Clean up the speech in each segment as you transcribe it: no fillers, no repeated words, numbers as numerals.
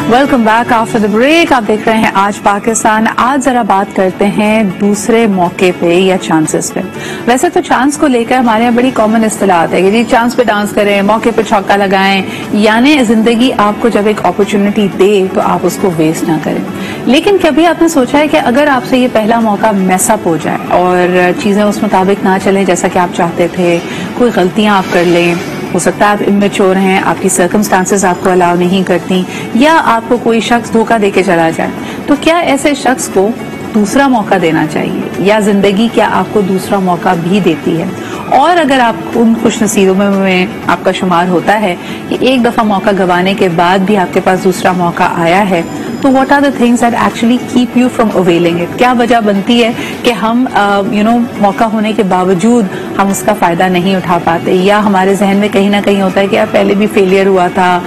Welcome back after the break. आप देख रहे हैं आज पाकिस्तान। आज जरा बात करते हैं दूसरे मौके पे या चांसेस पे। वैसे तो चांस को लेकर हमारे यहाँ बड़ी कॉमन इस्तिलाहत है कि जी चांस पे डांस करें, मौके पे चौका लगाएं, यानी जिंदगी आपको जब एक अपॉर्चुनिटी दे तो आप उसको वेस्ट ना करें। लेकिन कभी आपने सोचा है कि अगर आपसे ये पहला मौका मैसअप हो जाए और चीजें उस मुताबिक ना चलें जैसा कि आप चाहते थे, कोई गलतियां आप कर लें, हो सकता है आप इमेच्योर हैं, आपकी सर्कमस्टांसेस आपको अलाउ नहीं करती, या आपको कोई शख्स धोखा देके चला जाए, तो क्या ऐसे शख्स को दूसरा मौका देना चाहिए या जिंदगी क्या आपको दूसरा मौका भी देती है? और अगर आप उन खुश नसीबों में आपका शुमार होता है कि एक दफा मौका गंवाने के बाद भी आपके पास दूसरा मौका आया है, तो what are the things that actually keep you from availing it? क्या वजह बनती है कि हम मौका होने के बावजूद हम उसका फायदा नहीं उठा पाते, या हमारे जहन में कहीं ना कहीं होता है कि यार पहले भी फेलियर हुआ था,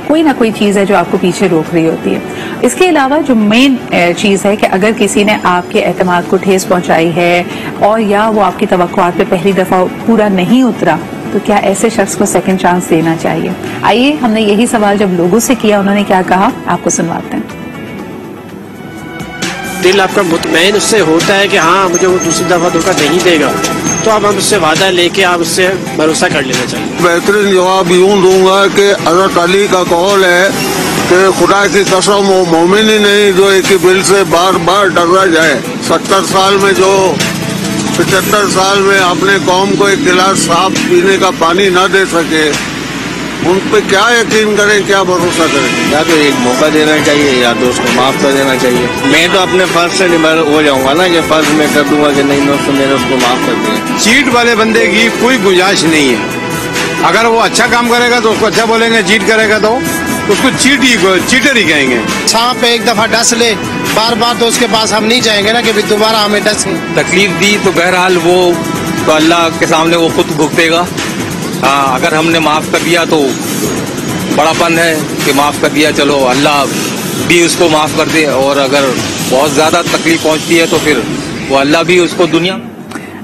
कोई ना कोई चीज है जो आपको पीछे रोक रही होती है? इसके अलावा जो मेन चीज है कि अगर किसी ने आपके एतमाद को ठेस पहुंचाई है और या वो आपकी तवक्कुआत पे पहली दफा पूरा नहीं उतरा, तो क्या ऐसे शख्स को सेकंड चांस देना चाहिए? आइए, हमने यही सवाल जब लोगों से किया, उन्होंने क्या कहा आपको सुनवाते हैं। दिल आपका मुतमईन उससे होता है कि हाँ मुझे वो दूसरी दफा धोखा नहीं देगा, तो आप उससे वादा लेके आप उससे भरोसा कर लेना चाहिए। बेहतरीन जवाब यूं दूंगा कि हज़रत अली का कौल है कि खुदा की कसम वो मोमिन ही नहीं जो एक ही बिल से बार बार टकरा जाए। 70 साल में जो 75 साल में अपने कौम को एक गिलास साफ पीने का पानी न दे सके, उन पे क्या यकीन करें, क्या भरोसा करें? या तो एक मौका देना चाहिए या तो उसको माफ कर देना चाहिए। मैं तो अपने फर्ज से निबर हो जाऊंगा ना कि फर्ज मैं कर दूंगा कि नहीं दोस्तों मैंने उसको माफ कर दिया। चीट वाले बंदे की कोई गुंजाइश नहीं है। अगर वो अच्छा काम करेगा तो उसको अच्छा बोलेंगे, चीट करेगा तो उसको चीटर ही कहेंगे। सांप एक दफा डस ले बार बार तो उसके पास हम नहीं जाएंगे ना कि भी दोबारा हमें डसे। तकलीफ दी तो बहरहाल वो तो अल्लाह के सामने वो खुद भुगतेगा। हाँ, अगर हमने माफ कर दिया तो बड़ापन है कि माफ कर दिया, चलो अल्लाह भी उसको माफ कर दे, और अगर बहुत ज्यादा तकलीफ पहुंचती है तो फिर वो अल्लाह भी उसको दुनिया।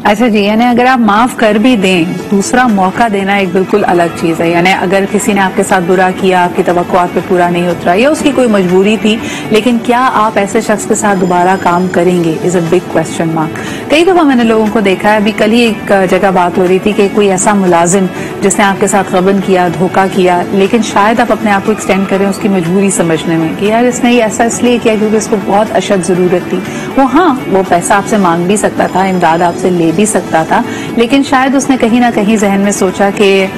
अच्छा जी, यानी अगर आप माफ कर भी दें, दूसरा मौका देना एक बिल्कुल अलग चीज है। यानी अगर किसी ने आपके साथ बुरा किया, आपकी तवक्कुआत पे पूरा नहीं उतरा, या उसकी कोई मजबूरी थी, लेकिन क्या आप ऐसे शख्स के साथ दोबारा काम करेंगे is a big question mark. कई दफा मैंने लोगों को देखा है, अभी कल ही एक जगह बात हो रही थी कि कोई ऐसा मुलाजिम जिसने आपके साथ गबन किया, धोखा किया, लेकिन शायद आप अपने आप को एक्सटेंड करें उसकी मजबूरी समझने में कि यार इसने ये ऐसा इसलिए किया क्योंकि इसको बहुत अशद जरूरत थी। वो पैसा आपसे मांग भी सकता था, इमदाद आपसे ले भी सकता था, लेकिन शायद उसने कहीं ना कहीं जहन में सोचा कि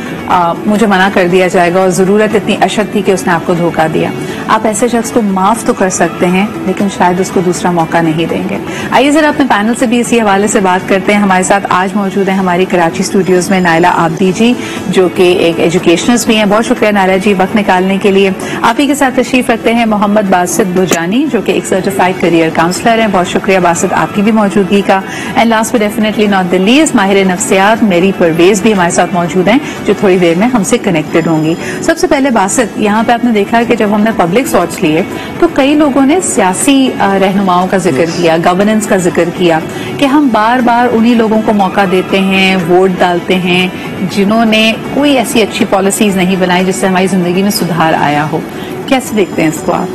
मुझे मना कर दिया जाएगा, और जरूरत इतनी अशद थी कि उसने आपको धोखा दिया। आप ऐसे शख्स को माफ तो कर सकते हैं, लेकिन शायद उसको दूसरा मौका नहीं देंगे। आइए जरा अपने पैनल से भी इसी हवाले से बात करते हैं। हमारे साथ आज मौजूद है हमारी कराची स्टूडियोज में नाइला आब्दी जी, जो कि एक एजुकेशनिस्ट भी हैं। बहुत शुक्रिया नाइला जी वक्त निकालने के लिए। आप ही के साथ तशरीफ रखते हैं मोहम्मद बासित बुजानी, जो कि एक सर्टिफाइड करियर काउंसलर हैं। बहुत शुक्रिया बासित आपकी भी मौजूदगी का। And last but definitely not the least, माहिर नफ्सियात मेरी परवेज भी हमारे साथ मौजूद हैं, जो थोड़ी देर में हमसे कनेक्टेड होंगी। सबसे पहले बासित, यहाँ पे आपने देखा कि जब हमने पब्लिक थॉट्स लिए तो कई लोगों ने सियासी रहनुमाओं का जिक्र किया, गवर्नेंस का जिक्र किया कि हम बार बार उन्हीं लोगों को मौका देते हैं, वोट डालते हैं जिन्होंने कोई ऐसी अच्छी पॉलिसीज नहीं बनाई जिससे हमारी जिंदगी में सुधार आया हो। कैसे देखते हैं इसको आप?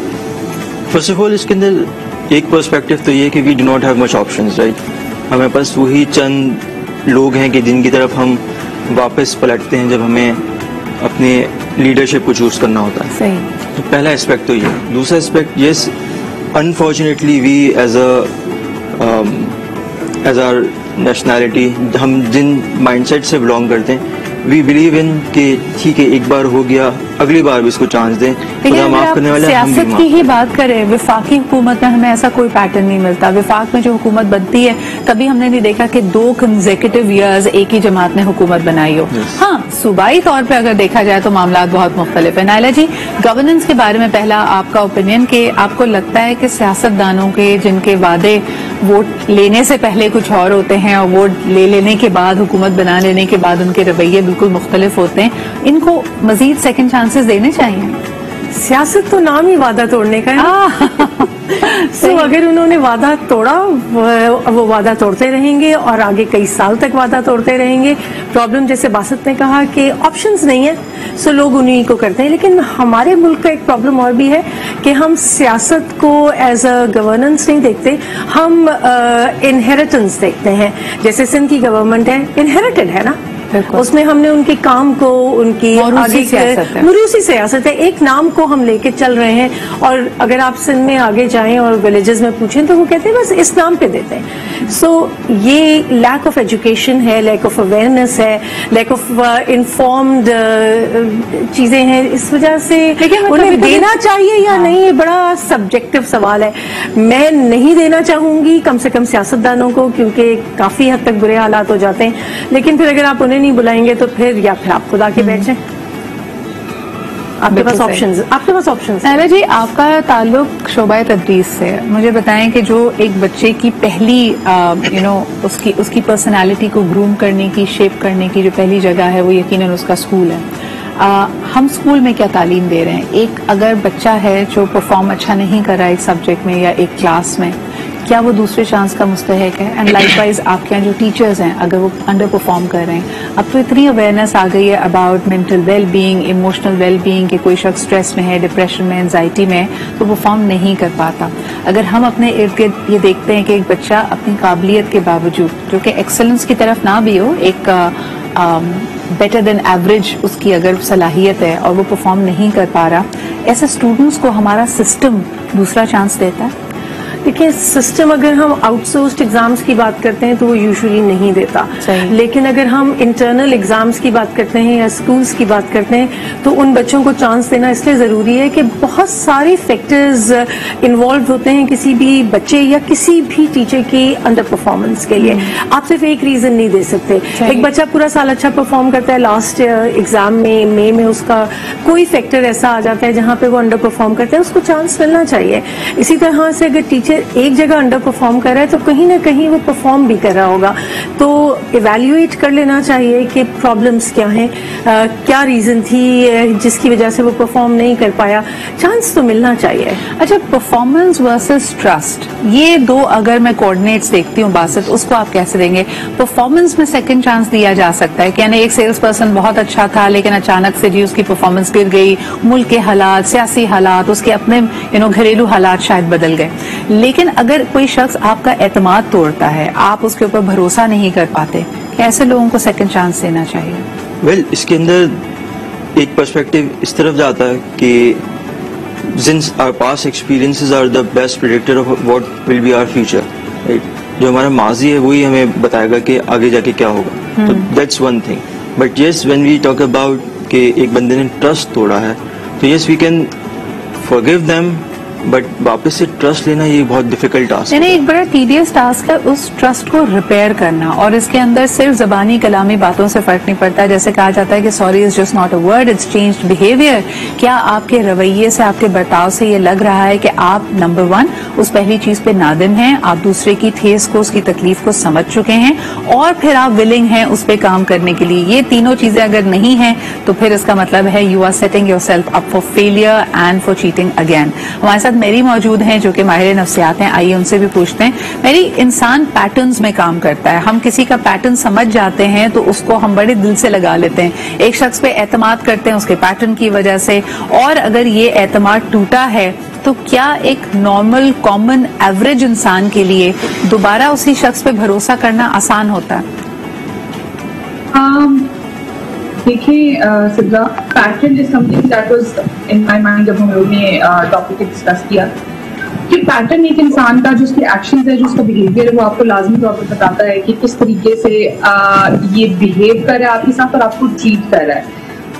फर्स्ट ऑफ ऑल इसके अंदर एक पर्सपेक्टिव तो ये कि we do not have much options, right. हमारे पास वही चंद लोग हैं कि जिनकी तरफ हम वापस पलटते हैं जब हमें अपने लीडरशिप को चूज करना होता है। सही। तो पहला एस्पेक्ट तो ये। दूसरा aspect, yes unfortunately we as our nationality, हम जिन माइंडसेट से बिलोंग करते हैं, वी बिलीव इन कि ठीक है एक बार हो गया, अगली बार भी इसको चांस दें, खुदा माफ करने वाले। सियासत की ही बात करें, विफाकी हुकूमत में हमें ऐसा कोई पैटर्न नहीं मिलता। विफाक में जो हुकूमत बनती है, कभी हमने नहीं देखा कि 2 कंसेक्यूटिव ईयर्स एक ही जमात ने हुकूमत बनाई हो। हाँ, सूबाई तौर पे अगर देखा जाए तो मामला बहुत मुख्तलिफ है। नाइला जी, गवर्नेंस के बारे में पहला आपका ओपिनियन, कि आपको लगता है कि सियासतदानों के जिनके वादे वोट लेने से पहले कुछ और होते हैं और वोट ले लेने के बाद, हुकूमत बना लेने के बाद उनके रवैये बिल्कुल मुख्तलिफ होते हैं, इनको मजीद सेकंड चांसेस देने चाहिए? सियासत तो नाम ही वादा तोड़ने का है। तो अगर उन्होंने वादा तोड़ा, वो वादा तोड़ते रहेंगे और आगे कई साल तक वादा तोड़ते रहेंगे। प्रॉब्लम, जैसे बासत ने कहा कि ऑप्शंस नहीं है, सो लोग उन्हीं को करते हैं। लेकिन हमारे मुल्क का एक प्रॉब्लम और भी है कि हम सियासत को एज अ गवर्नेंस नहीं देखते, हम इनहेरिटेंस देखते हैं। जैसे सिंध की गवर्नमेंट है, इनहेरिटेड है ना, उसमें हमने उनके काम को, उनकी आगे मुरूसी सियासत है, एक नाम को हम लेके चल रहे हैं। और अगर आप सिंध में आगे जाएं और विलेजेस में पूछें तो वो कहते हैं बस इस नाम पे देते हैं। सो ये लैक ऑफ एजुकेशन है, लैक ऑफ अवेयरनेस है, लैक ऑफ इन्फॉर्म्ड चीजें हैं। इस वजह से उन्हें देना चाहिए या नहीं, ये बड़ा सब्जेक्टिव सवाल है। मैं नहीं देना चाहूंगी कम से कम सियासतदानों को, क्योंकि काफी हद तक बुरे हालात हो जाते हैं। लेकिन फिर अगर आप उन्हें नहीं बुलाएंगे तो फिर या फिर आप खुद आके बैठ जाएं। आपके पास ऑप्शंस। नायला जी, आपका ताल्लुक शोबा तदरीस से, मुझे बताएं कि जो एक बच्चे की पहली उसकी पर्सनालिटी को ग्रूम करने की, शेप करने की जो पहली जगह है वो यकीनन उसका स्कूल है। हम स्कूल में क्या तालीम दे रहे हैं? एक अगर बच्चा है जो परफॉर्म अच्छा नहीं कर रहा है एक सब्जेक्ट में या एक क्लास में, क्या वो दूसरे चांस का मुस्तहिक है? एंड लाइकवाइज आपके यहाँ जो टीचर्स हैं, अगर वो अंडर परफॉर्म कर रहे हैं, अब तो इतनी अवेयरनेस आ गई है about mental well being, emotional well being, कि कोई शख्स स्ट्रेस में है, डिप्रेशन में, एंजाइटी में है तो परफॉर्म नहीं कर पाता। अगर हम अपने इर्द गिर्द ये देखते हैं कि एक बच्चा अपनी काबिलियत के बावजूद, जो कि एक्सेलेंस की तरफ ना भी हो, एक बेटर देन एवरेज उसकी अगर सलाहियत है और वो परफॉर्म नहीं कर पा रहा, ऐसे स्टूडेंट्स को हमारा सिस्टम दूसरा चांस देता है? देखिए, सिस्टम अगर हम आउटसोर्स्ड एग्जाम्स की बात करते हैं तो वो यूजुअली नहीं देता, लेकिन अगर हम इंटरनल एग्जाम्स की बात करते हैं या स्कूल्स की बात करते हैं तो उन बच्चों को चांस देना इसलिए जरूरी है कि बहुत सारे फैक्टर्स इन्वॉल्व होते हैं किसी भी बच्चे या किसी भी टीचर की अंडर परफॉर्मेंस के लिए। आप सिर्फ एक रीजन नहीं दे सकते। एक बच्चा पूरा साल अच्छा परफॉर्म करता है, लास्ट एग्जाम में मई में उसका कोई फैक्टर ऐसा आ जाता है जहां पे वो अंडर परफॉर्म करता है, उसको चांस मिलना चाहिए। इसी तरह से अगर टीचर एक जगह अंडर परफॉर्म कर रहा है तो कहीं ना कहीं वो परफॉर्म भी कर रहा होगा, तो इवैल्यूएट कर लेना चाहिए कि प्रॉब्लम्स क्या हैं, क्या रीजन थी जिसकी वजह से वो परफॉर्म नहीं कर पाया। चांस तो मिलना चाहिए। अच्छा, परफॉर्मेंस वर्सेस ट्रस्ट, ये दो अगर मैं कोऑर्डिनेट्स देखती हूँ बासत, उसको आप कैसे देंगे? परफॉर्मेंस में सेकंड चांस दिया जा सकता है कि यानी एक सेल्स पर्सन बहुत अच्छा था लेकिन अचानक से जी उसकी परफॉर्मेंस गिर गई, मुल्क के हालात, सियासी हालात, उसके अपने घरेलू हालात शायद बदल गए। लेकिन अगर कोई शख्स आपका एतमाद तोड़ता है, आप उसके ऊपर भरोसा नहीं कर पाते, ऐसे लोगों को सेकंड चांस देना चाहिए? वेल, इसके अंदर एक पर्सपेक्टिव इस तरफ जाता है कि since our past experiences are the best predictor of what will be our future, right? जो हमारा माजी है वही हमें बताएगा कि आगे जाके क्या होगा। तो that's one thing. But yes, when we talk about कि एक बंदे ने ट्रस्ट तोड़ा है, तो yes we can forgive them, but वापस से ट्रस्ट लेना ये बहुत डिफिकल्ट टास्क है। एक बड़ा टीडियस टास्क है उस ट्रस्ट को रिपेयर करना, और इसके अंदर सिर्फ जबानी कलामी बातों से फर्क नहीं पड़ता। जैसे कहा जाता है कि sorry is just not a word, it's changed behaviour. क्या आपके रवैये से, आपके बर्ताव से ये लग रहा है कि आप नंबर वन उस पहली चीज पे नादिम हैं, आप दूसरे की ठेस को, उसकी तकलीफ को समझ चुके हैं और फिर आप विलिंग हैं उस पे काम करने के लिए? ये तीनों चीजें अगर नहीं है तो फिर इसका मतलब है you are setting your self up for failure and for cheating again. हमारे साथ मेरी मौजूद हैं जो कि माहिर नफ्सियात हैं, आइए उनसे भी पूछते हैं। मेरी इंसान पैटर्न्स में काम करता है, हम किसी का पैटर्न समझ जाते हैं तो उसको हम बड़े दिल से लगा लेते हैं, एक शख्स पे एतमाद करते हैं उसके पैटर्न की वजह से, और अगर ये एतमाद टूटा है तो क्या एक नॉर्मल कॉमन एवरेज इंसान के लिए दोबारा उसी शख्स पे भरोसा करना आसान होता है? देखिए Sidra, pattern is something that was in my mind जब हम लोगों ने टॉपिक डिस्कस किया कि पैटर्न एक इंसान का जो उसके एक्शंस है, जो उसका बिहेवियर है, वो आपको लाजमी तौर पर बताता है कि किस तरीके से ये बिहेव कर रहा है आपके साथ और आपको ट्रीट कर रहा है।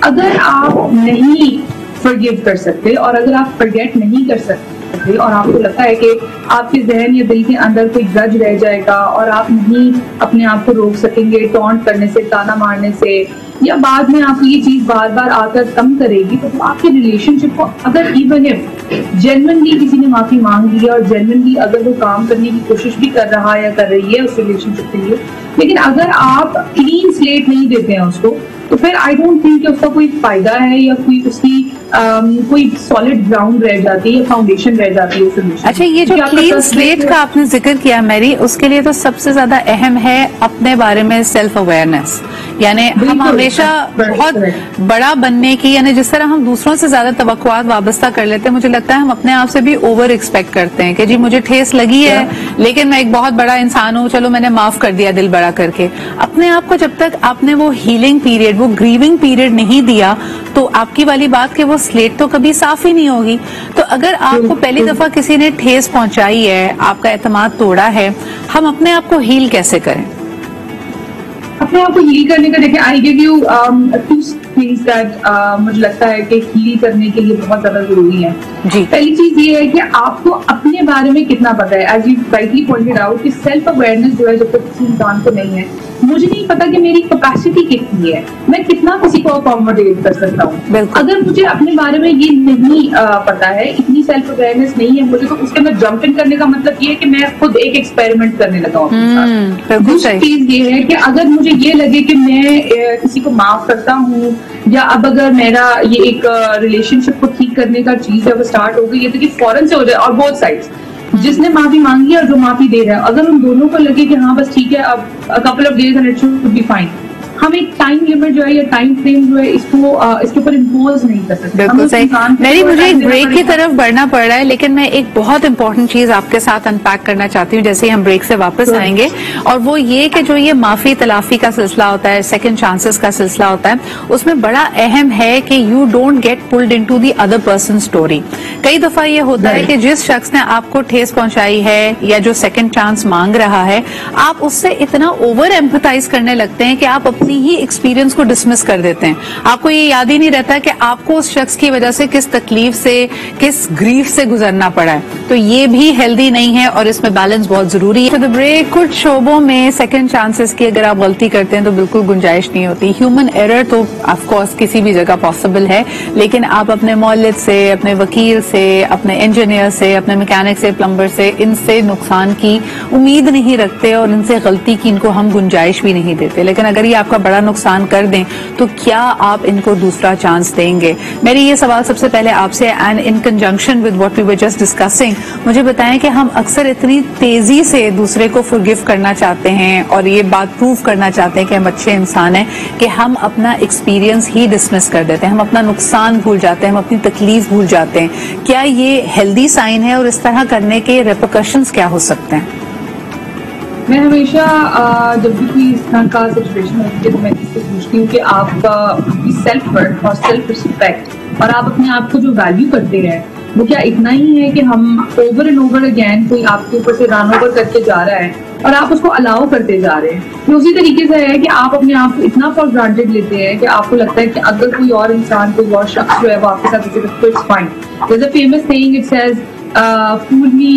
अगर आप नहीं फॉरगिव कर सकते और अगर आप फॉरगेट नहीं कर सकते और आपको लगता है कि आपके जहन या दिल के अंदर कोई ग्रज रह जाएगा और आप नहीं अपने आप को रोक सकेंगे टॉन्ट करने से, ताना मारने से, या बाद में आपको ये चीज बार बार आकर तंग करेगी, तो आपके रिलेशनशिप को अगर इवन इफ जेन्युइनली किसी ने माफी मांग ली और जेन्युइनली अगर वो काम करने की कोशिश भी कर रहा है या कर रही है उस रिलेशनशिप के लिए, लेकिन अगर आप क्लीन स्लेट नहीं देते हैं उसको, तो फिर आई डोंट थिंक कि उसका कोई फायदा है या कोई उसकी कोई सॉलिड ग्राउंड रह जाती है, फाउंडेशन रह जाती है सॉल्यूशन। अच्छा, ये जो क्लीन स्लेट का आपने जिक्र किया मैरी, उसके लिए तो सबसे ज्यादा अहम है अपने बारे में सेल्फ अवेयरनेस, यानी हम हमेशा बहुत बड़ा बनने की, यानी जिस तरह हम दूसरों से ज्यादा तवक्कुआत वाबस्ता कर लेते हैं, मुझे लगता है हम अपने आप से भी ओवर एक्सपेक्ट करते हैं कि जी मुझे ठेस लगी है लेकिन मैं एक बहुत बड़ा इंसान हूँ, चलो मैंने माफ कर दिया दिल बड़ा करके। अपने आप को जब तक आपने वो हीलिंग पीरियड, वो ग्रीविंग पीरियड नहीं दिया, तो आपकी वाली बात कि वो स्लेट तो कभी साफ ही नहीं होगी। तो अगर आपको पहली दफा किसी ने ठेस पहुंचाई है, आपका एतमाद तोड़ा है, हम अपने आप को हील कैसे करें? अपने आप को हील करने का, देखिए I give you two things that मुझे लगता है कि हील करने के लिए बहुत ज्यादा जरूरी है। जी, पहली चीज ये है कि आपको अपने बारे में कितना पता है। As you rightly pointed out कि सेल्फ अवेयरनेस जो है जब तक किसी इंसान को नहीं है, मुझे नहीं पता कि मेरी कैपेसिटी कितनी है, मैं कितना किसी को अकोमोडेट कर सकता हूँ। अगर मुझे अपने बारे में ये नहीं पता है, इतनी सेल्फ अवेयरनेस नहीं है मुझे, तो उसके अंदर जंप इन करने का मतलब ये है कि मैं खुद एक एक्सपेरिमेंट करने लगा हूँ अपने साथ। दूसरी चीज ये है कि अगर मुझे ये लगे कि मैं किसी को माफ करता हूँ, या अब अगर मेरा ये एक रिलेशनशिप को ठीक करने का चीज है वो स्टार्ट हो गई है, तो कि फौरन से हो जाए। और बोथ साइड्स, जिसने माफी मांगी और जो माफी दे रहा है, अगर उन दोनों को लगे कि हाँ बस ठीक है, अब couple of days and it should be fine, हम एक टाइम लिमिट जो है या टाइम फ्रेम जो है इसको इसके ऊपर इम्पोज नहीं कर सकते। बिल्कुल सही। मेरी मुझे एक ब्रेक की तरफ बढ़ना पड़ रहा है, लेकिन मैं एक बहुत इंपॉर्टेंट चीज आपके साथ अनपैक करना चाहती हूँ जैसे ही हम ब्रेक से वापस आएंगे, और वो ये कि जो ये माफी तलाफी का सिलसिला होता है, सेकंड चांसेस का सिलसिला होता है, उसमें बड़ा अहम है कि you don't get pulled into the other person story. कई दफा ये होता है कि जिस शख्स ने आपको ठेस पहुंचाई है या जो सेकंड चांस मांग रहा है, आप उससे इतना ओवर एम्पथाइज करने लगते हैं कि आप अपनी ही एक्सपीरियंस को डिसमिस कर देते हैं। आपको ये याद ही नहीं रहता कि आपको उस शख्स की वजह से किस तकलीफ से, किस ग्रीफ से गुजरना पड़ा है। तो ये भी हेल्दी नहीं है और इसमें बैलेंस बहुत जरूरी है। तो ब्रेक, कुछ शोबों में सेकंड चांसेस की अगर आप गलती करते हैं तो बिल्कुल गुंजाइश नहीं होती। ह्यूमन एरर तो ऑफ कोर्स किसी भी जगह पॉसिबल है, लेकिन आप अपने मौलिद से, अपने वकील से, अपने इंजीनियर से, अपने मैकेनिक से, प्लम्बर से, इनसे नुकसान की उम्मीद नहीं रखते और इनसे गलती की इनको हम गुंजाइश भी नहीं देते। लेकिन अगर ये आपका बड़ा नुकसान कर दें तो क्या आप इनको दूसरा चांस देंगे? मेरी ये सवाल सबसे पहले आपसे, and in conjunction with what we were just discussing, मुझे बताएं कि हम अक्सर इतनी तेजी से दूसरे को फॉरगिव करना चाहते हैं और ये बात प्रूव करना चाहते हैं कि हम अच्छे इंसान हैं कि हम अपना एक्सपीरियंस ही डिसमिस कर देते हैं, हम अपना नुकसान भूल जाते हैं, हम अपनी तकलीफ भूल जाते हैं। क्या ये हेल्दी साइन है और इस तरह करने के रेपरकशंस क्या हो सकते हैं? मैं हमेशा जब भी कोई इस तरह का सिचुएशन होती है तो मैं इससे पूछती हूँ कि आपका सेल्फ वर्थ और सेल्फ रिस्पेक्ट और आप अपने आप को जो वैल्यू करते हैं वो क्या इतना ही है कि हम ओवर एंड ओवर अगेन कोई आपके ऊपर से रन ओवर करके जा रहा है और आप उसको अलाउ करते जा रहे हैं? तो उसी तरीके से है कि आप अपने आप को इतना फॉर ग्रांटेड लेते हैं कि आपको लगता है कि अगर कोई और इंसान, कोई और शख्स जो है वो आपके साथ तो it's fine. There is a famous saying, it says fool me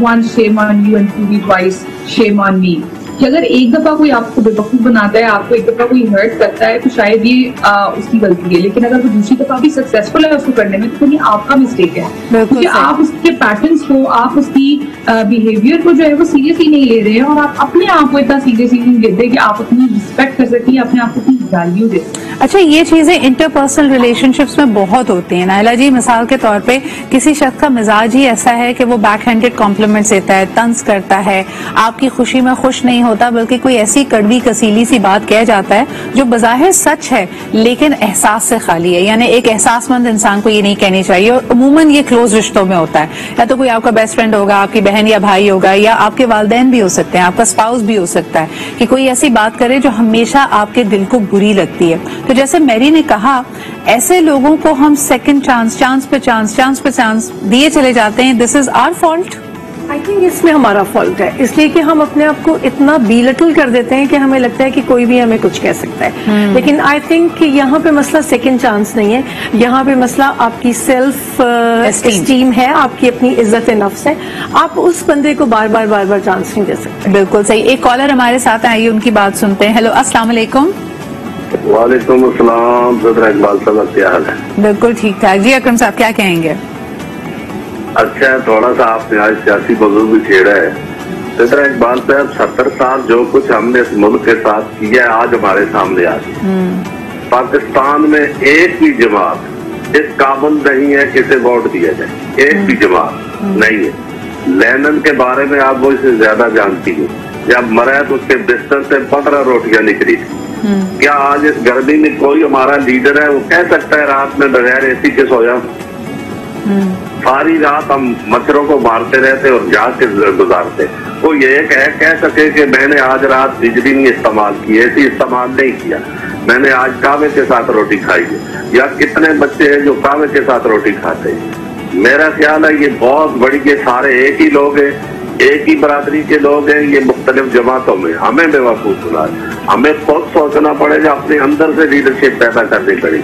once, shame on you, and fool me twice, shame on me। कि अगर एक दफा कोई आपको बेवकूफ बनाता है, आपको एक दफा कोई हर्ट करता है तो शायद ये उसकी गलती है, लेकिन अगर वो दूसरी दफा भी सक्सेसफुल है उसको करने में तो ये आपका मिस्टेक है, क्योंकि आप उसके पैटर्न्स को, आप उसकी बिहेवियर को जो है वो सीरियसली नहीं ले रहे हैं और आप अपने आप को इतना सीरियसली नहीं लेते कि आप अपनी रिस्पेक्ट कर सकें, अपने आप को अपनी वैल्यू दे। अच्छा, ये चीजें इंटरपर्सनल रिलेशनशिप्स में बहुत होती हैं। नायला जी, मिसाल के तौर पे किसी शख्स का मिजाज ही ऐसा है कि वो बैक हैंडेड कॉम्प्लीमेंट्स देता है, तंज करता है, आपकी खुशी में खुश नहीं होता, बल्कि कोई ऐसी कड़वी कसीली सी बात कह जाता है जो बज़ाहिर सच है लेकिन एहसास से खाली है। यानी एक एहसासमंद इंसान को ये नहीं कहनी चाहिए, और अमूमन ये क्लोज रिश्तों में होता है। या तो कोई आपका बेस्ट फ्रेंड होगा, आपकी बहन या भाई होगा, या आपके वालिदैन भी हो सकते हैं, आपका स्पाउस भी हो सकता है कि कोई ऐसी बात करे जो हमेशा आपके दिल को बुरी लगती है। तो जैसे मैरी ने कहा, ऐसे लोगों को हम सेकंड चांस, चांस पे चांस दिए चले जाते हैं। This is our fault. I think इसमें हमारा फॉल्ट है, इसलिए कि हम अपने आप को इतना बिलटल कर देते हैं कि हमें लगता है कि कोई भी हमें कुछ कह सकता है। लेकिन आई थिंक कि यहाँ पे मसला सेकंड चांस नहीं है, यहाँ पे मसला आपकी सेल्फ एस्टीम है, आपकी अपनी इज्जत नफ्स है। आप उस बंदे को बार बार चांस नहीं दे सकते। बिल्कुल सही। एक कॉलर हमारे साथ आइए, उनकी बात सुनते हैं। हेलो, अस्सलाम वालेकुम। वालेकुम अस्सलाम। इकबाल साहब, क्या हाल है? बिल्कुल ठीक ठाक जी। अकरम साहब क्या कहेंगे? अच्छा, थोड़ा सा आपने आज सियासी मौजूद भी छेड़ा है। सदर इकबाल साहब, 70 साल जो कुछ हमने इस मुल्क के साथ किया है आज हमारे सामने आ गया। पाकिस्तान में एक भी जमात اس قابل نہیں ہے کہ اسے ووٹ دیا جائے، ایک بھی جماعت نہیں ہے۔ لینن کے بارے میں آپ وہ اسے زیادہ جانتی ہیں، جب مرا تو اس کے بستر سے 15 روٹیاں نکلی تھی۔ کیا آج اس گرمی میں کوئی ہمارا لیڈر ہے وہ کہہ سکتا ہے رات میں بغیر اے سی کے سویا؟ ساری رات ہم مچھروں کو مارتے رہتے اور جاگ کے گزارتے۔ وہ یہ کہہ سکے کہ میں نے آج رات بجلی نہیں استعمال کی، اے سی استعمال نہیں کیا، میں نے آج کاوے کے ساتھ روٹی کھائی ہے؟ یا کتنے بچے ہیں جو کاوے کے ساتھ روٹی کھاتے ہیں؟ میرا خیال ہے یہ بہت بڑی، یہ سارے ایک ہی لوگ ہیں، ایک ہی برادری کے لوگ ہیں، یہ مختلف جماعتوں میں ہمیں بے وقوف بنا ہے۔ ہمیں خود سوچنا پڑے گا، اپنے اندر سے لیڈرشپ پیدا کرنی پڑے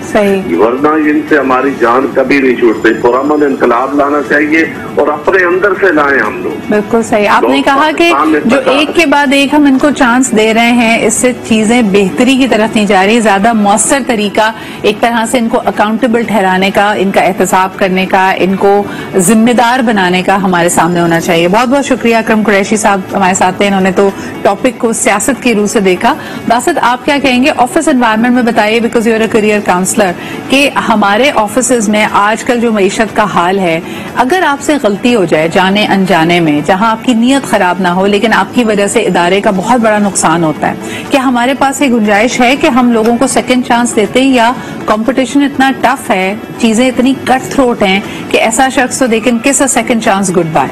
گی، ورنہ ان سے ہماری جان کبھی نہیں چھوٹتی۔ پرامن انقلاب لانا چاہیے اور اپنے اندر سے لائیں ہم لوگ۔ بالکل صحیح، آپ نے کہا کہ جو ایک کے بعد ایک ہم ان کو چانس دے رہے ہیں، اس سے چیزیں بہتری کی طرف نہیں جا رہی، زیادہ مؤثر طریقہ ایک طرح سے ان کو اکاؤنٹیبل ٹھہرانے کا، ان کا احتساب کرنے کا، ان کو ذمہ دار بنانے کا ہمارے سامنے ہونا چاہیے۔ بہت بہت شکریہ اکرم قریشی صاحب ہمارے ساتھ تھے، انہوں نے تو ٹاپک کو سیاست کی روح سے دیکھا۔ باسط آپ کیا کہیں گے آفس انوائرمنٹ میں؟ بتائیے، because you are a career counsellor, کہ ہمارے آفیسز میں آج کل جو معیشت کا حال ہے، اگر آپ سے غلطی ہو جائے جانے انجانے میں، جہاں آپ کی نیت خراب نہ ہو لیکن آپ کی وجہ سے ادارے کا بہت بڑا نقصان ہوتا ہے، کیا ہمارے پاس یہ گنجائش ہے کہ ہم لوگوں کو سیکنڈ چانس دیتے، یا کمپٹیشن اتنا ٹف ہے، چیزیں اتنی کٹ تھروٹ ہیں کہ ایسا شخص تو they can kiss a second chance goodbye?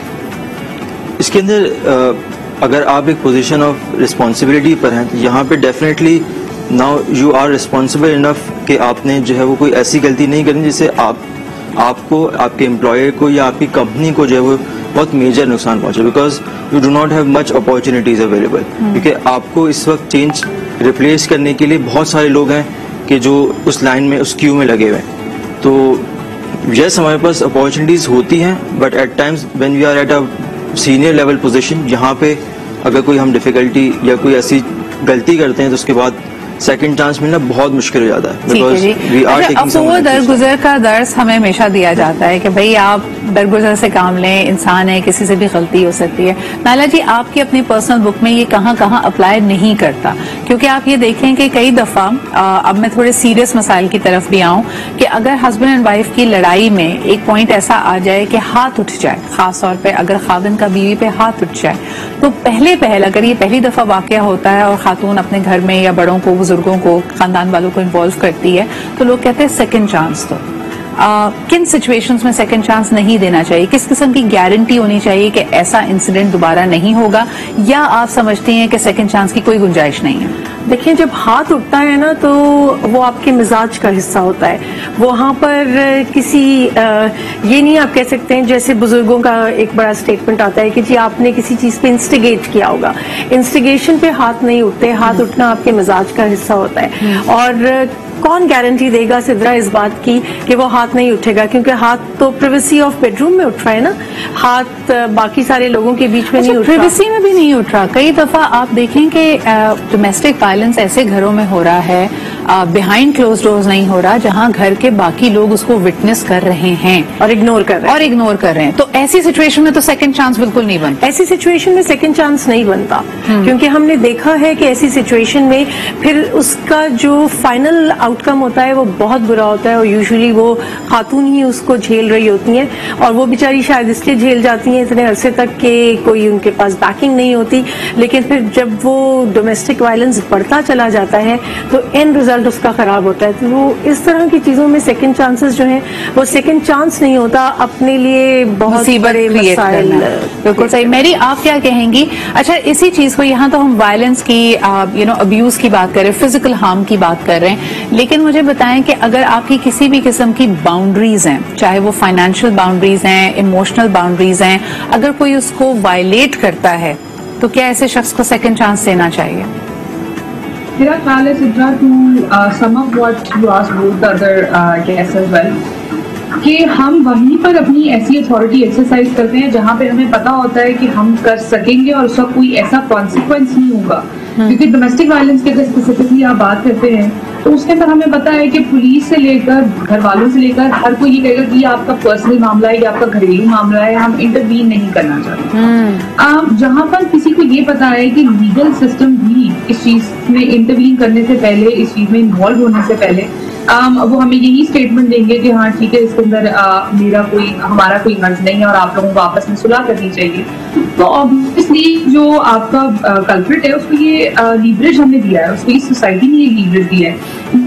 اس کے اندر اگر آپ ایک پوزیشن آف رسپانسبلٹی پر ہیں تو یہاں پہ definitely now you are responsible enough کہ آپ نے جو ہے وہ کوئی ایسی غلطی نہیں کرنی جس سے آپ کو، آپ کے امپلائر کو یا آپ کی کمپنی کو جو ہے وہ بہت میجر نقصان پہنچے، because you do not have much opportunities available, کیونکہ آپ کو اس وقت چینج ریپلیس کرنے کے لیے بہت سارے لوگ ہیں کہ جو اس لائن میں، اس کیو میں لگے ہوئے ہیں۔ تو یس، ہمارے پاس اپارچونیٹیز ہوتی ہیں، but at times when we are at a senior level position, یہاں پہ اگر کوئی ہم ڈیفیکلٹی یا کوئی ایسی غلطی کرتے ہیں تو اس کے بعد سیکنڈ چانس ملنا بہت مشکل ہو جاتا ہے۔ افسوس درگزر کا درس ہمیں ہمیشہ دیا جاتا ہے کہ بھئی آپ درگزر سے کام لیں، انسان ہے، کسی سے بھی غلطی ہو سکتی ہے۔ نائلہ جی، آپ کی اپنی پرسنل بک میں یہ کہاں کہاں اپلائی نہیں کرتا؟ کیونکہ آپ یہ دیکھیں کہ کئی دفعہ، اب میں تھوڑے سیریس مسائل کی طرف بھی آؤں، کہ اگر ہسبینڈ اینڈ وائف کی لڑائی میں ایک پوائنٹ ایسا آ جائے کہ ہاتھ اٹھ جائے، خاص طور پہ اگر خاوند کا بیوی پہ ہاتھ اٹھ جائے، تو پہل اگر یہ پہلی دفعہ واقعہ ہوتا ہے اور خاتون اپنے گھر میں یا بڑوں کو، بزرگوں کو، خاندان والوں کو انوالو کرتی ہے، تو لوگ کہتے ہیں سیکنڈ چانس دو۔ کن سچویشنز میں سیکنڈ چانس نہیں دینا چاہیے؟ کس قسم کی گارنٹی ہونی چاہیے کہ ایسا انسیڈنٹ دوبارہ نہیں ہوگا، یا آپ سمجھتے ہیں کہ سیکنڈ چانس کی کوئی گنجائش نہیں ہے؟ دیکھیں، جب ہاتھ اٹھتا ہے نا تو وہ آپ کے مزاج کا حصہ ہوتا ہے، وہاں پر کسی یہ نہیں آپ کہہ سکتے ہیں، جیسے بزرگوں کا ایک بڑا سٹیٹمنٹ آتا ہے کہ جی آپ نے کسی چیز پہ انسٹیگیٹ کیا ہوگا، انسٹیگیشن پہ ہاتھ نہیں اٹھتے، ہاتھ اٹھنا آپ کے مزاج کا حصہ ہوتا ہے۔ اور کون گارنٹی دے گا سدرا اس بات کی کہ وہ ہاتھ نہیں اٹھے گا؟ کیونکہ ہاتھ تو پریویسی آف بیڈ روم میں اٹھ رہا ہے نا، ہاتھ باقی سارے لوگوں کے بیچ میں نہیں اٹھ رہا، پریویسی میں بھی نہیں اٹھ رہا۔ کئی دفعہ آپ دیکھیں کہ ڈومیسٹک وائلنس ایسے گھروں میں ہو رہا ہے، بیہائنڈ کلوز ڈورز نہیں ہو رہا، جہاں گھر کے باقی لوگ اس کو وٹنس کر رہے ہیں اور اگنور کر رہے ہیں، تو ایسی سچویشن میں تو سیکنڈ چانس بالکل نہیں بنتا۔ ایسی سچویشن میں سیکنڈ چانس نہیں بنتا، کیونکہ ہم نے دیکھا ہے کہ ایسی سچویشن میں پھر اس کا جو فائنل آؤٹ کم ہوتا ہے وہ بہت برا ہوتا ہے، اور یوزلی وہ خاتون ہی اس کو جھیل رہی ہوتی ہیں، اور وہ بیچاری شاید اس لیے جھیل جاتی ہیں اتنے عرصے تک کہ کوئی ان کے پاس بیکنگ نہیں ہوتی، لیکن پھر جب وہ ڈومیسٹک وائلنس بڑھتا چلا جاتا ہے تو اینڈ رزلٹ اس کا خراب ہوتا ہے۔ تو وہ اس طرح کی چیزوں میں سیکنڈ چانسز جو ہیں وہ سیکنڈ چانس نہیں ہوتا، اپنے لیے بہت بڑے مسائل۔ بالکل صحیح۔ میری آپ کیا کہیں گی؟ اچھا، اسی چیز کو، یہاں تو ہم وائلنس کی، ابیوز کی بات کر رہے ہیں، فزیکل ہارم کی بات کر رہے ہیں، لیکن مجھے بتائیں کہ اگر آپ کی کسی بھی قسم کی باؤنڈریز ہیں، چاہے وہ فائنینشیل باؤنڈریز ہیں، ایموشنل باؤنڈریز ہیں، اگر کوئی اس کو وائلیٹ کرتا ہے تو کیا ایسے شخص کو سیکنڈ چانس دینا چاہیے؟ میرا خیال ہے Sidra, to sum up what you ask both the other guests as well, کہ ہم وہیں پر اپنی ایسی اتھارٹی ایکسرسائز کرتے ہیں جہاں پہ ہمیں پتا ہوتا ہے کہ ہم کر سکیں گے اور اس کا کوئی ایسا کانسیکوینس نہیں ہوگا۔ کیونکہ ڈومیسٹک وائلنس کی اگر اسپیسیفکلی آپ بات کرتے ہیں تو اس کے اندر ہمیں پتا ہے کہ پولیس سے لے کر، گھر والوں سے لے کر، ہر کوئی یہ کہے گا کہ یہ آپ کا پرسنل معاملہ ہے، یہ آپ کا گھریلو معاملہ ہے، ہم انٹروین نہیں کرنا چاہتے۔ جہاں پر کسی کو یہ پتا ہے کہ لیگل سسٹم بھی اس چیز میں انٹروین کرنے سے پہلے، اس چیز میں انوالو ہونے سے پہلے وہ ہمیں یہی اسٹیٹمنٹ دیں گے کہ ہاں ٹھیک ہے اس کے اندر ہمارا کوئی غرض نہیں ہے اور آپ لوگوں کو آپس میں صلح کرنی چاہیے، تو obviously جو آپ کا کلپریٹ ہے اس کو یہ لیوریج ہم نے دیا ہے، اس کو اس سوسائٹی نے یہ لیوریج دیا ہے.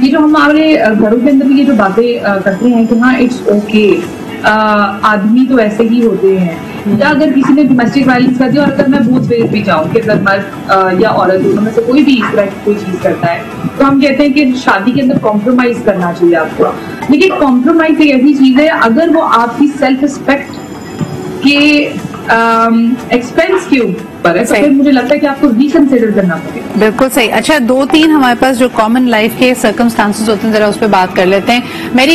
یہ جو ہمارے گھروں کے اندر بھی یہ جو باتیں کرتے ہیں کہ ہاں اٹس اوکے، آدمی تو ایسے ہی ہوتے ہیں، یا اگر کسی نے ڈومیسٹک وائلنس کر دیا، اور اگر میں بوتھ ویز بھی جاؤں کہ اگر مرد یا عورت دونوں میں سے کوئی بھی اس طرح کی کوئی چیز کرتا ہے تو ہم کہتے ہیں کہ شادی کے اندر کمپرومائز کرنا چاہیے آپ کو. لیکن کمپرومائز ایک ایسی چیز ہے اگر وہ آپ کی سیلف رسپیکٹ کے ایکسپینس کے اوپر ہے تو پھر مجھے لگتا ہے کہ آپ کو ریکنسیڈر کرنا پڑے گا. بالکل صحیح. اچھا 2-3 ہمارے پاس جو کامن لائف کے سرکمسٹانسز ہوتے ہیں ذرا اس پہ بات کر لیتے ہیں.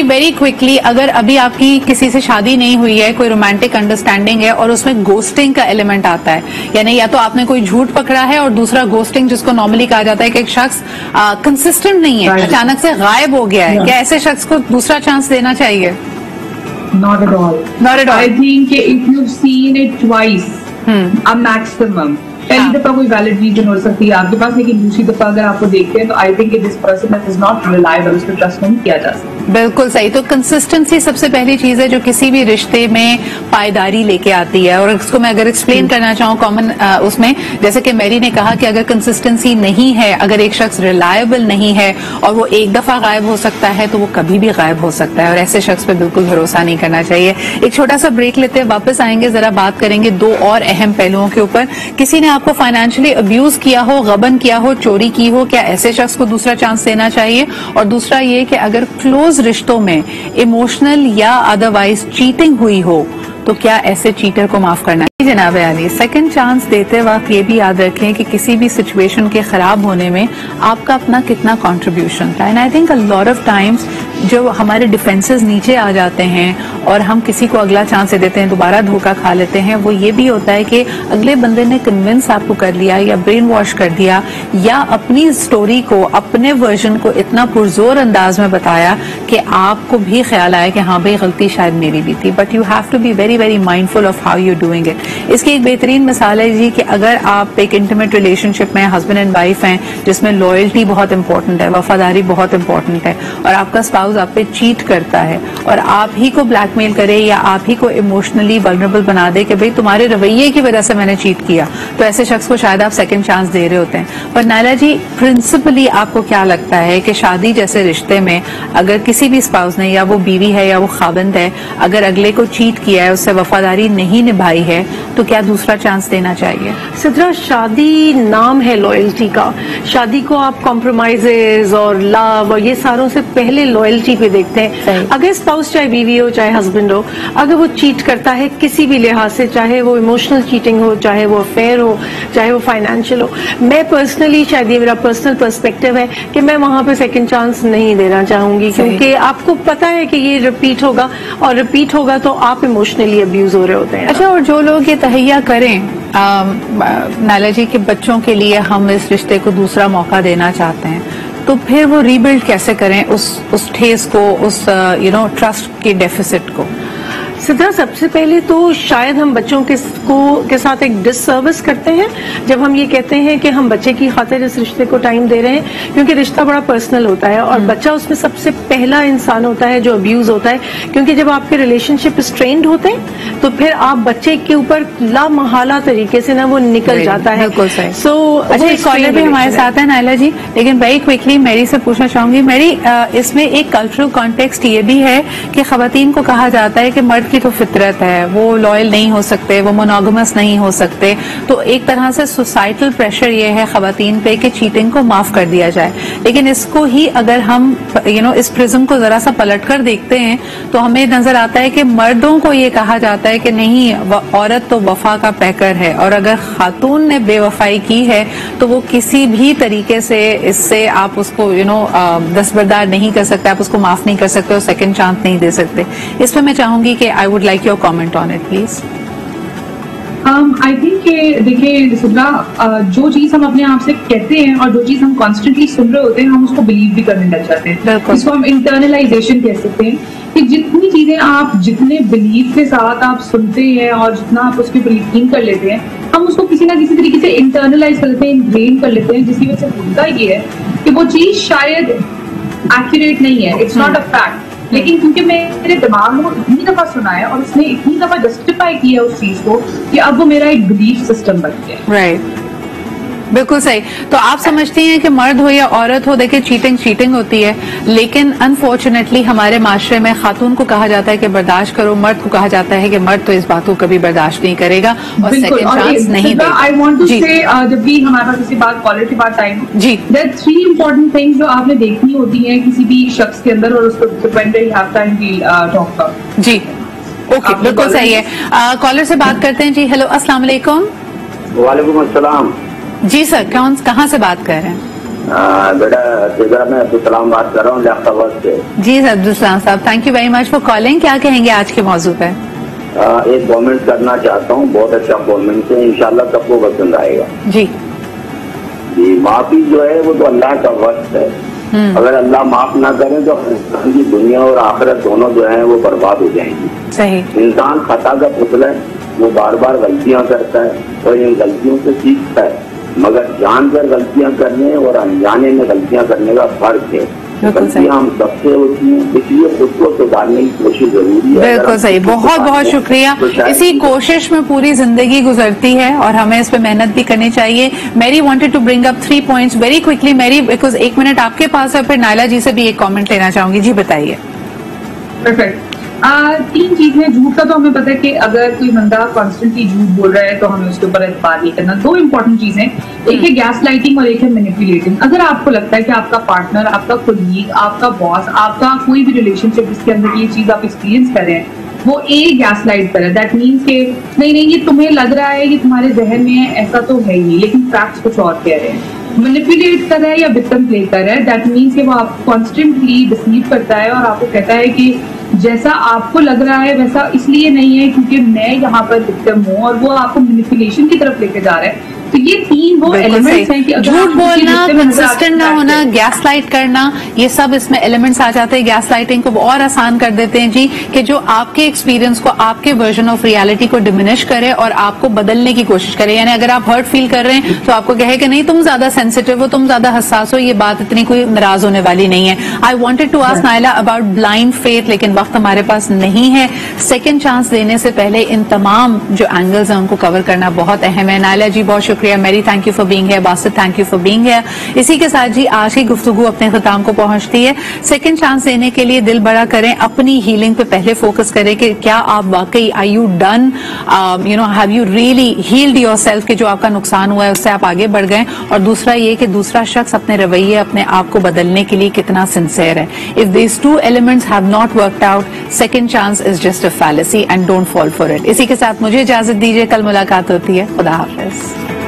ویری کوئکلی، اگر ابھی آپ کی کسی سے شادی نہیں ہوئی ہے، کوئی رومانٹک انڈرسٹینڈنگ ہے اور اس میں گوسٹنگ کا ایلیمنٹ آتا ہے، یعنی یا تو آپ نے کوئی جھوٹ پکڑا ہے اور دوسرا گوسٹنگ جس کو نارملی کہا جاتا ہے کہ ایک شخص کنسسٹنٹ نہیں ہے، اچانک سے غائب ہو گیا ہے، کیا ایسے شخص کو دوسرا چانس دینا چاہیے؟ Not at all. I think if you've seen it twice, a maximum. پہلی دفعہ کوئی ویلڈ ریزن ہو سکتی ہے آپ کے پاس، لیکن دوسری دفعہ اگر آپ کو دیکھتے ہیں تو I think this person is not reliable, اس پہ ٹرسٹ نہیں کیا جا سکتا. بالکل صحیح. تو کنسسٹنسی سب سے پہلی چیز ہے جو کسی بھی رشتے میں پائیداری لے کے آتی ہے، اور اس کو میں اگر ایکسپلین کرنا چاہوں کامن اس میں، جیسے کہ میری نے کہا کہ اگر کنسسٹنسی نہیں ہے، اگر ایک شخص ریلائبل نہیں ہے اور وہ ایک دفعہ غائب ہو سکتا ہے تو وہ کبھی بھی غائب ہو سکتا ہے، اور ایسے شخص پہ بالکل بھروسہ نہیں کرنا چاہیے. ایک چھوٹا سا بریک لیتے ہیں، واپس آئیں گے، ذرا بات کریں گے 2 اور اہم پہلوؤں کے اوپر. کسی نے آپ کو فائنینشلی ابیوز کیا ہو، غبن کیا ہو، چوری کی ہو، کیا ایسے شخص کو دوسرا چانس دینا چاہیے؟ اور دوسرا یہ کہ اگر کلوز رشتوں میں ایموشنل یا ادروائز چیٹنگ ہوئی ہو تو کیا ایسے چیٹر کو معاف کرنا ہے؟ جناب علی، سیکنڈ چانس دیتے وقت یہ بھی یاد رکھیں کہ کسی بھی سچویشن کے خراب ہونے میں آپ کا اپنا کتنا کنٹریبیوشن تھا. And I think a lot of Times جو ہمارے ڈیفینسز نیچے آ جاتے ہیں اور ہم کسی کو اگلا چانس دے دیتے ہیں، دوبارہ دھوکہ کھا لیتے ہیں، وہ یہ بھی ہوتا ہے کہ اگلے بندے نے کنونس آپ کو کر لیا یا برین واش کر دیا، یا اپنی سٹوری کو، اپنے ورژن کو اتنا پرزور انداز میں بتایا کہ آپ کو بھی خیال آیا کہ ہاں بھائی غلطی شاید میری بھی تھی. But you have to be very mindful of how you doing it. اس کی ایک بہترین مثال ہے جی کہ اگر آپ ایک انٹیمیٹ ریلیشن شپ میں ہسبینڈ اینڈ وائف ہیں جس میں لوئلٹی بہت امپورٹنٹ ہے، وفاداری بہت امپورٹنٹ ہے، اور آپ کا اسپاؤز آپ پہ چیٹ کرتا ہے اور آپ ہی کو بلیک میل کرے یا آپ ہی کو ایموشنلی ولنریبل بنا دے کہ بھئی تمہارے رویے کی وجہ سے میں نے چیٹ کیا، تو ایسے شخص کو شاید آپ سیکنڈ چانس دے رہے ہوتے ہیں. پر نائلہ جی، پرنسپلی آپ کو کیا لگتا ہے کہ شادی جیسے رشتے میں اگر کسی بھی اسپاؤز نے، یا وہ بیوی ہے یا وہ خاوند ہے، اگر اگلے کو چیٹ کیا ہے، اس سے وفاداری نہیں نبھائی ہے، تو کیا دوسرا چانس دینا چاہیے؟ سدرا، شادی نام ہے لوئلٹی کا. شادی کو آپ کمپرومائزز اور لو اور یہ ساروں سے پہلے لوئلٹی پہ دیکھتے ہیں. اگر اسپاؤس چاہے بیوی ہو چاہے ہسبینڈ ہو، اگر وہ چیٹ کرتا ہے کسی بھی لحاظ سے، چاہے وہ ایموشنل چیٹنگ ہو، چاہے وہ افیئر ہو، چاہے وہ فائنینشیل ہو، میں پرسنلی، شاید یہ میرا پرسنل پرسپیکٹو ہے کہ میں وہاں پہ سیکنڈ چانس نہیں دینا چاہوں گی، کیونکہ آپ کو پتا ہے کہ یہ ریپیٹ ہوگا، اور ریپیٹ ہوگا تو آپ ایموشنلی ابیوز ہو رہے ہوتے ہیں. اچھا، اور جو لوگ یہ تہیہ کریں نائلہ جی کہ بچوں کے لیے ہم اس رشتے کو دوسرا موقع دینا چاہتے ہیں، تو پھر وہ ری بلڈ کیسے کریں اس ٹھیس کو، اس ٹرسٹ کی ڈیفیسٹ کو؟ سدھا، سب سے پہلے تو شاید ہم بچوں کے ساتھ ایک ڈس سروس کرتے ہیں جب ہم یہ کہتے ہیں کہ ہم بچے کی خاطر اس رشتے کو ٹائم دے رہے ہیں، کیونکہ رشتہ بڑا پرسنل ہوتا ہے اور بچہ اس میں سب سے پہلا انسان ہوتا ہے جو ابیوز ہوتا ہے. کیونکہ جب آپ کے ریلیشن شپ اسٹرینڈ ہوتے ہیں تو پھر آپ بچے کے اوپر لامحالہ طریقے سے نا وہ نکل جاتا ہے. بالکل صحیح. سو اچھا، ایک کالر بھی ہمارے ساتھ ہے نائلہ جی، لیکن ویری کوئکلی میری سے پوچھنا چاہوں گی. میری اس میں ایک کلچرل کانٹیکسٹ یہ بھی ہے کہ خواتین کو کہا جاتا ہے کہ مرد کی تو فطرت ہے، وہ لوئل نہیں ہو سکتے، وہ مونوگمس نہیں ہو سکتے، تو ایک طرح سے سوسائٹل پریشر یہ ہے خواتین پہ کہ چیٹنگ کو معاف کر دیا جائے. لیکن اس کو ہی اگر ہم اس پرزم کو ذرا سا پلٹ کر دیکھتے ہیں تو ہمیں نظر آتا ہے کہ مردوں کو یہ کہا جاتا ہے کہ نہیں، عورت تو وفا کا پیکر ہے، اور اگر خاتون نے بے وفائی کی ہے تو وہ کسی بھی طریقے سے اس سے آپ اس کو دستبردار نہیں کر سکتے، آپ اس کو معاف نہیں کر سکتے اور سیکنڈ چانس نہیں دے سکتے. اس پہ میں چاہوں گی کہ I would like your comment on it please. I think کہ دیکھیے سدرا، جو چیز ہم اپنے آپ سے کہتے ہیں اور جو چیز ہم کانسٹنٹلی سن رہے ہوتے ہیں ہم اس کو بلیو بھی کرنے لگ جاتے ہیں. اس کو ہم انٹرنلائزیشن کہہ سکتے ہیں کہ جتنی چیزیں آپ جتنے بلیو کے ساتھ آپ سنتے ہیں اور جتنا آپ اس کی یقین کر لیتے ہیں، ہم اس کو کسی نہ کسی طریقے سے انٹرنلائز کر لیتے ہیں، انگرین کر لیتے ہیں، جس کی وجہ سے ہوتا یہ ہے کہ وہ چیز شاید एक्यूरेट नहीं है, इट्स नॉट अ फैक्ट, लेकिन क्योंकि मेरे दिमाग में वो इतनी दफा सुना है और उसने इतनी दफा जस्टिफाई किया उस चीज को कि अब वो मेरा एक बिलीफ सिस्टम बन गया। राइट, बिल्कुल सही। तो आप समझती हैं कि मर्द हो या औरत हो, देखिए चीटिंग होती है, लेकिन अनफॉर्चुनेटली हमारे माशरे में खातून को कहा जाता है कि बर्दाश्त करो, मर्द को कहा जाता है कि मर्द तो इस बात को कभी बर्दाश्त नहीं करेगा और सेकंड चांस नहीं देगा। आई वांट टू से जब भी हमारे पास किसी बात कॉलर के बाद टाइम जी, देयर आर 3 इंपॉर्टेंट थिंग्स जो आपने देखनी होती हैं किसी भी शख्स के अंदर, और उसको dependent have time we talk about. जी ओके, बिल्कुल सही है। कॉलर से बात करते हैं जी। हेलो, अस्सलाम वालेकुम। वालेकुम अस्सलाम। जी सर, कहाँ से बात कर रहे हैं? बेटा मैं अब्दुल सलाम बात कर रहा हूँ लियाकताबाद से। जी सर, अब्दुल सलाम साहब, thank you very much for calling. क्या कहेंगे आज के मौजू पे? एक कमेंट करना चाहता हूँ, बहुत अच्छा कमेंट है, इंशाल्लाह सबको पसंद आएगा। जी जी, माफी जो है वो तो अल्लाह का वक्त है, अगर अल्लाह माफ ना करे तो इंसान की दुनिया और आखिरत दोनों जो है वो बर्बाद हो जाएंगी। सही। इंसान खता का पुतला है, वो बार बार गलतियां करता है और इन गलतियों से सीखता है, मगर जानकर गलतियां करने और अनजाने में गलतियां करने का फर्क है। गलतियां हम सबसे होती हैं, इसलिए खुद को सुधारने की कोशिश जरूरी है। बिल्कुल सही, बहुत बहुत शुक्रिया। इसी कोशिश में पूरी जिंदगी गुजरती है और हमें इस पे मेहनत भी करनी चाहिए। Mary wanted to bring up 3 points very quickly Mary, because 1 minute आपके पास है, फिर नायला जी से भी एक कॉमेंट लेना चाहूंगी। जी बताइए। परफेक्ट। 3 चीजें। झूठ का तो हमें पता है कि अगर कोई बंदा कॉन्स्टेंटली झूठ बोल रहा है तो हमें उसके ऊपर एतबार नहीं करना। 2 इंपॉर्टेंट चीजें, एक है गैस लाइटिंग और एक है मैनिपुलेटिंग। अगर आपको लगता है कि आपका पार्टनर, आपका कोलीग, आपका बॉस, आपका कोई भी रिलेशनशिप जिसके अंदर ये चीज आप एक्सपीरियंस कर रहे हैं वो गैस लाइट कर है, दैट मीन्स के नहीं ये तुम्हें लग रहा है, ये तुम्हारे जहन में है, ऐसा तो है ही, लेकिन फैक्ट्स कुछ और कह रहे हैं। मैनिपुलेट कर रहा है या विक्टिम प्ले कर रहा है, दैट मीन्स कि वो आपको कॉन्स्टेंटली डिसीव करता है और आपको कहता है कि जैसा आपको लग रहा है वैसा इसलिए नहीं है क्योंकि मैं यहाँ पर विक्टिम हूँ, और वो आपको मैनिपुलेशन की तरफ लेके जा रहा है। तो ये 3 वो एलिमेंट्स हैं कि झूठ बोलना, कंसिस्टेंट ना होना, गैस लाइट करना, ये सब इसमें एलिमेंट्स आ जाते हैं। गैस लाइटिंग को और आसान कर देते हैं जी, कि जो आपके एक्सपीरियंस को, आपके वर्जन ऑफ रियलिटी को डिमिनिश करे और आपको बदलने की कोशिश करे। यानी अगर आप हर्ट फील कर रहे हैं तो आपको कहे कि नहीं तुम ज्यादा सेंसिटिव हो, तुम ज्यादा हसास हो, ये बात इतनी कोई नाराज होने वाली नहीं है। I wanted to ask Naila about blind faith, लेकिन वक्त हमारे पास नहीं है। सेकेंड चांस देने से पहले इन तमाम जो एंगल्स हैं उनको कवर करना बहुत अहम है। नायला जी बहुत शुक्रिया, Mary thank you for being here, Basit thank you for being here. इसी के साथ जी आज की गुफ्तगू अपने खिताम को पहुंचती है। सेकंड चांस देने के लिए दिल बड़ा करें, अपनी हीलिंग पे पहले फोकस करें कि क्या आप वाकई are you done, have you really healed yourself, कि जो आपका नुकसान हुआ है उससे आप आगे बढ़ गए। और दूसरा ये कि दूसरा शख्स अपने रवैये, अपने आप को बदलने के लिए कितना सिंसियर है। If these 2 elements have not worked out, second chance is just a fallacy and don't fall for it. इसी के साथ मुझे इजाजत दीजिए, कल मुलाकात होती है। खुदा हाफिज।